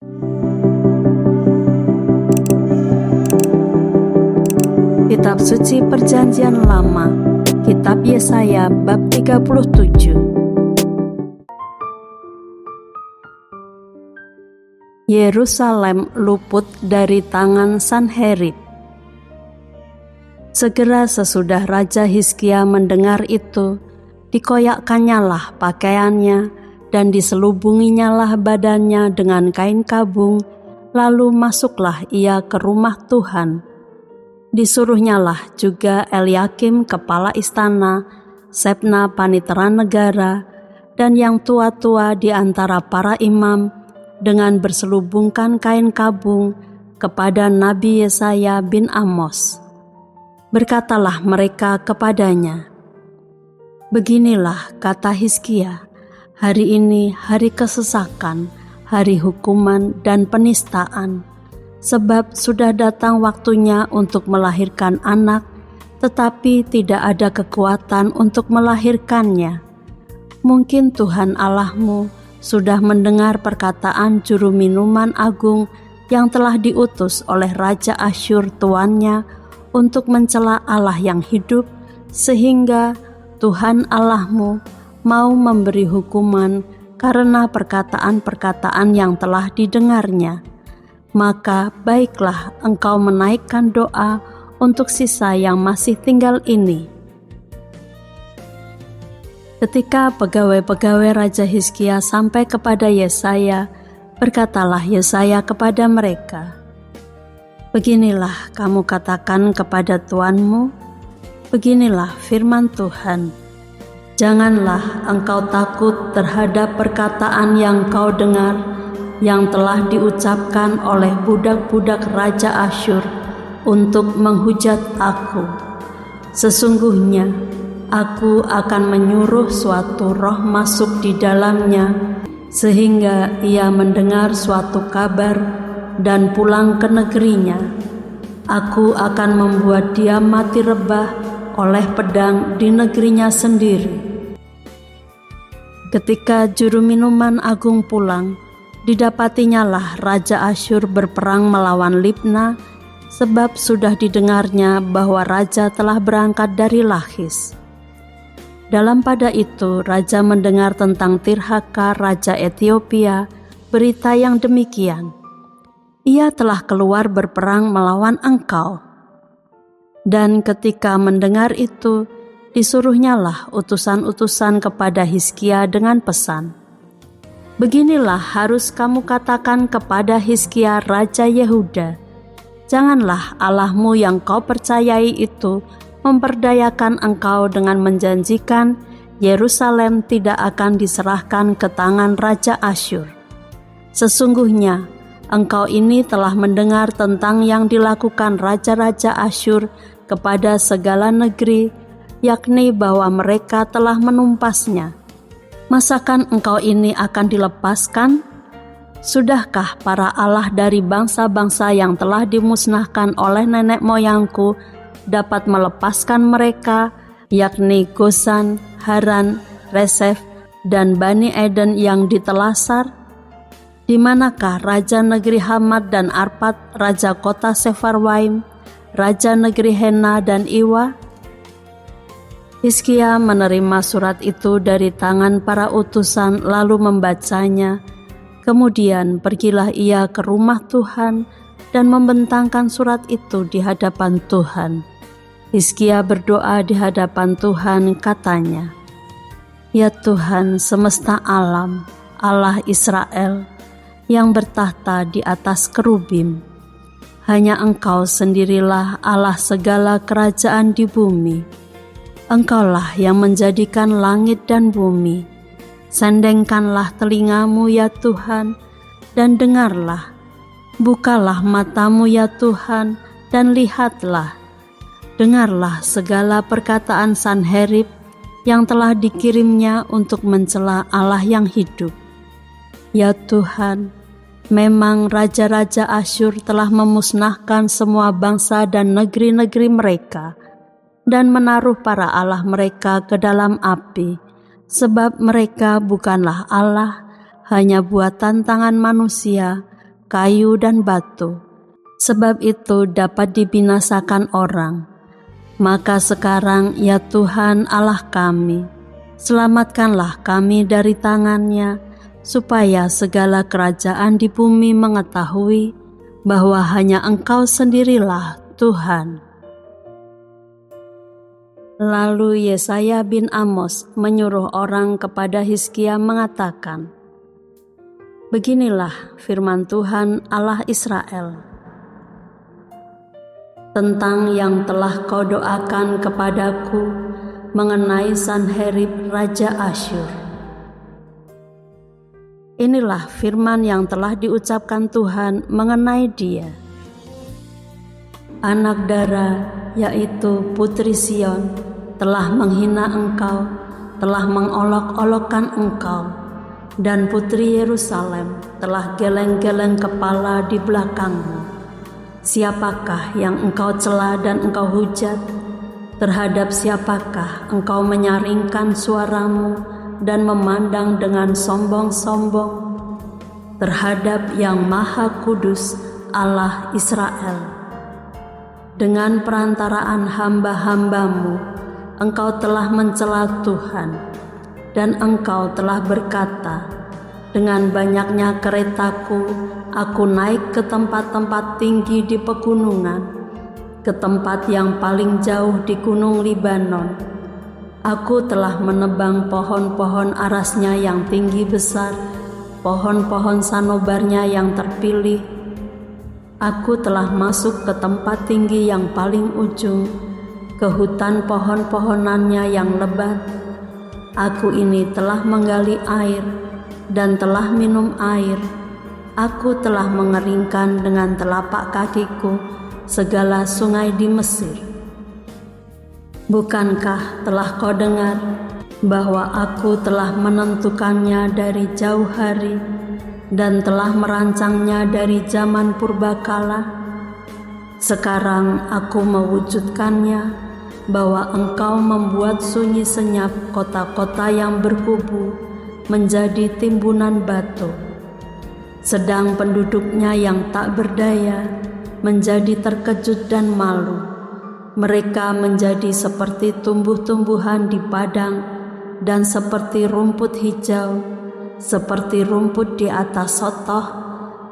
Kitab Suci Perjanjian Lama, Kitab Yesaya bab 37. Yerusalem luput dari tangan Sanherib. Segera sesudah Raja Hizkia mendengar itu, dikoyakkannyalah pakaiannya dan diselubunginyalah badannya dengan kain kabung, lalu masuklah ia ke rumah Tuhan. Disuruhnyalah juga Eliakim kepala istana, Sebna panitera negara, dan yang tua-tua di antara para imam dengan berselubungkan kain kabung kepada Nabi Yesaya bin Amos. Berkatalah mereka kepadanya, "Beginilah kata Hizkia, hari ini hari kesesakan, hari hukuman dan penistaan. Sebab sudah datang waktunya untuk melahirkan anak, tetapi tidak ada kekuatan untuk melahirkannya. Mungkin Tuhan Allahmu sudah mendengar perkataan juru minuman agung yang telah diutus oleh Raja Asyur tuannya untuk mencela Allah yang hidup, sehingga Tuhan Allahmu mau memberi hukuman karena perkataan-perkataan yang telah didengarnya. Maka baiklah engkau menaikkan doa untuk sisa yang masih tinggal ini." Ketika pegawai-pegawai Raja Hizkia sampai kepada Yesaya, berkatalah Yesaya kepada mereka, "Beginilah kamu katakan kepada tuanmu, beginilah firman Tuhan, janganlah engkau takut terhadap perkataan yang kau dengar, yang telah diucapkan oleh budak-budak Raja Asyur untuk menghujat aku. Sesungguhnya aku akan menyuruh suatu roh masuk di dalamnya, sehingga ia mendengar suatu kabar dan pulang ke negerinya. Aku akan membuat dia mati rebah oleh pedang di negerinya sendiri." Ketika juru minuman agung pulang, didapatinyalah Raja Asyur berperang melawan Libna, sebab sudah didengarnya bahwa raja telah berangkat dari Lakhis. Dalam pada itu raja mendengar tentang Tirhaka Raja Ethiopia berita yang demikian, "Ia telah keluar berperang melawan engkau." Dan ketika mendengar itu, disuruhnyalah utusan-utusan kepada Hizkia dengan pesan, "Beginilah harus kamu katakan kepada Hizkia Raja Yehuda, janganlah Allahmu yang kau percayai itu memperdayakan engkau dengan menjanjikan Yerusalem tidak akan diserahkan ke tangan Raja Asyur. Sesungguhnya engkau ini telah mendengar tentang yang dilakukan Raja-Raja Asyur kepada segala negeri, yakni bahwa mereka telah menumpasnya. Masakan engkau ini akan dilepaskan? Sudahkah para allah dari bangsa-bangsa yang telah dimusnahkan oleh nenek moyangku dapat melepaskan mereka, yakni Gosan, Haran, Resef, dan Bani Eden yang ditelasar? Di manakah raja negeri Hamad dan Arpad, raja kota Sefarwaim, raja negeri Hena dan Iwa?" Hizkia menerima surat itu dari tangan para utusan lalu membacanya. Kemudian pergilah ia ke rumah Tuhan dan membentangkan surat itu di hadapan Tuhan. Hizkia berdoa di hadapan Tuhan, katanya, "Ya Tuhan semesta alam, Allah Israel, yang bertahta di atas kerubim, hanya Engkau sendirilah Allah segala kerajaan di bumi. Engkaulah yang menjadikan langit dan bumi. Sendengkanlah telingamu ya Tuhan, dan dengarlah. Bukalah matamu ya Tuhan, dan lihatlah. Dengarlah segala perkataan Sanherib yang telah dikirimnya untuk mencela Allah yang hidup. Ya Tuhan, memang raja-raja Asyur telah memusnahkan semua bangsa dan negeri-negeri mereka, dan menaruh para allah mereka ke dalam api, sebab mereka bukanlah Allah, hanya buatan tangan manusia, kayu dan batu, sebab itu dapat dibinasakan orang. Maka sekarang ya Tuhan Allah kami, selamatkanlah kami dari tangannya, supaya segala kerajaan di bumi mengetahui bahwa hanya Engkau sendirilah Tuhan. Lalu Yesaya bin Amos menyuruh orang kepada Hizkia mengatakan, "Beginilah firman Tuhan Allah Israel tentang yang telah kau doakan kepadaku mengenai Sanherib Raja Asyur. Inilah firman yang telah diucapkan Tuhan mengenai dia. Anak dara, yaitu Putri Sion, telah menghina engkau, telah mengolok-olokkan engkau, dan Putri Yerusalem telah geleng-geleng kepala di belakangmu. Siapakah yang engkau cela dan engkau hujat? Terhadap siapakah engkau menyaringkan suaramu dan memandang dengan sombong-sombong? Terhadap yang Maha Kudus Allah Israel. Dengan perantaraan hamba-hambamu, engkau telah mencela Tuhan, dan engkau telah berkata, dengan banyaknya keretaku, aku naik ke tempat-tempat tinggi di pegunungan, ke tempat yang paling jauh di gunung Libanon. Aku telah menebang pohon-pohon arasnya yang tinggi besar, pohon-pohon sanobarnya yang terpilih. Aku telah masuk ke tempat tinggi yang paling ujung, ke hutan pohon-pohonannya yang lebat. Aku ini telah menggali air dan telah minum air. Aku telah mengeringkan dengan telapak kakiku segala sungai di Mesir. Bukankah telah kau dengar bahwa aku telah menentukannya dari jauh hari dan telah merancangnya dari zaman purbakala? Sekarang aku mewujudkannya, bahwa engkau membuat sunyi senyap kota-kota yang berkubu menjadi timbunan batu, sedang penduduknya yang tak berdaya menjadi terkejut dan malu. Mereka menjadi seperti tumbuh-tumbuhan di padang dan seperti rumput hijau, seperti rumput di atas sotoh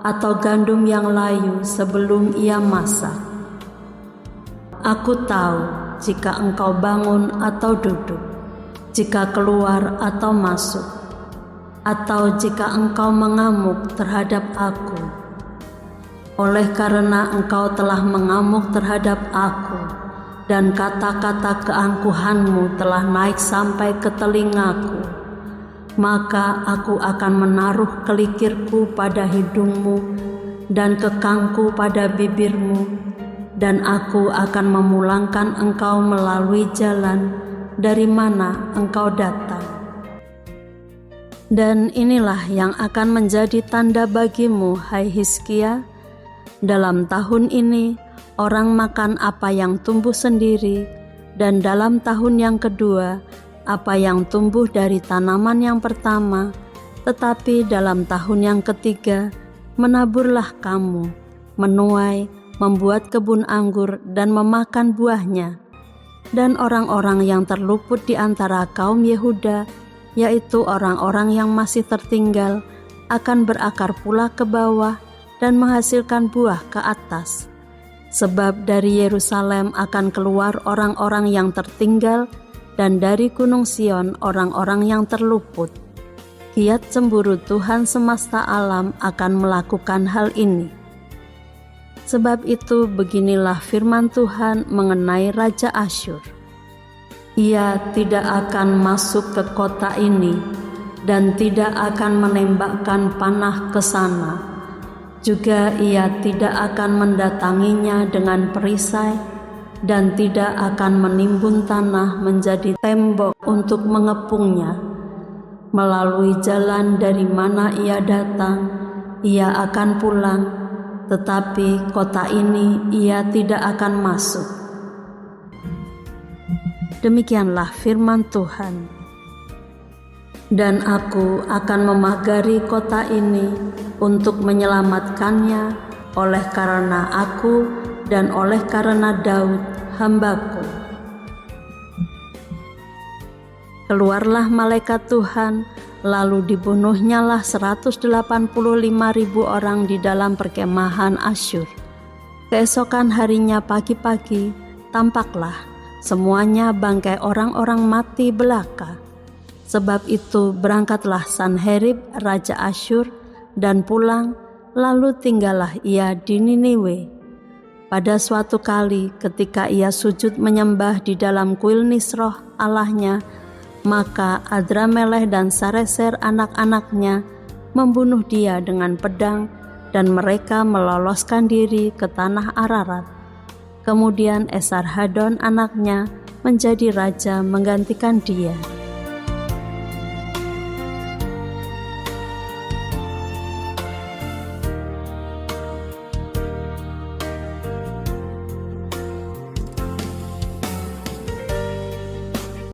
atau gandum yang layu sebelum ia masak. Aku tahu jika engkau bangun atau duduk, jika keluar atau masuk, atau jika engkau mengamuk terhadap aku. Oleh karena engkau telah mengamuk terhadap aku, dan kata-kata keangkuhanmu telah naik sampai ke telingaku, maka aku akan menaruh kelikirku pada hidungmu dan kekangku pada bibirmu, dan aku akan memulangkan engkau melalui jalan dari mana engkau datang. Dan inilah yang akan menjadi tanda bagimu, hai Hizkia. Dalam tahun ini orang makan apa yang tumbuh sendiri, dan dalam tahun yang kedua apa yang tumbuh dari tanaman yang pertama, tetapi dalam tahun yang ketiga menaburlah kamu, menuai, membuat kebun anggur dan memakan buahnya. Dan orang-orang yang terluput di antara kaum Yehuda, yaitu orang-orang yang masih tertinggal, akan berakar pula ke bawah dan menghasilkan buah ke atas. Sebab dari Yerusalem akan keluar orang-orang yang tertinggal, dan dari Gunung Sion orang-orang yang terluput. Kiat cemburu Tuhan semesta alam akan melakukan hal ini. Sebab itu beginilah firman Tuhan mengenai Raja Asyur. Ia tidak akan masuk ke kota ini dan tidak akan menembakkan panah ke sana. Juga ia tidak akan mendatanginya dengan perisai dan tidak akan menimbun tanah menjadi tembok untuk mengepungnya. Melalui jalan dari mana ia datang, ia akan pulang, tetapi kota ini ia tidak akan masuk. Demikianlah firman Tuhan. Dan aku akan memagari kota ini untuk menyelamatkannya oleh karena aku dan oleh karena Daud hambaku. Keluarlah malaikat Tuhan, lalu dibunuhnyalah 185.000 orang di dalam perkemahan Asyur. Keesokan harinya pagi-pagi, tampaklah semuanya bangkai orang-orang mati belaka. Sebab itu berangkatlah Sanherib Raja Asyur dan pulang, lalu tinggallah ia di Niniwe. Pada suatu kali ketika ia sujud menyembah di dalam kuil Nisroh Allahnya, maka Adramelech dan Sareser anak-anaknya membunuh dia dengan pedang, dan mereka meloloskan diri ke tanah Ararat. Kemudian Esarhadon anaknya menjadi raja menggantikan dia.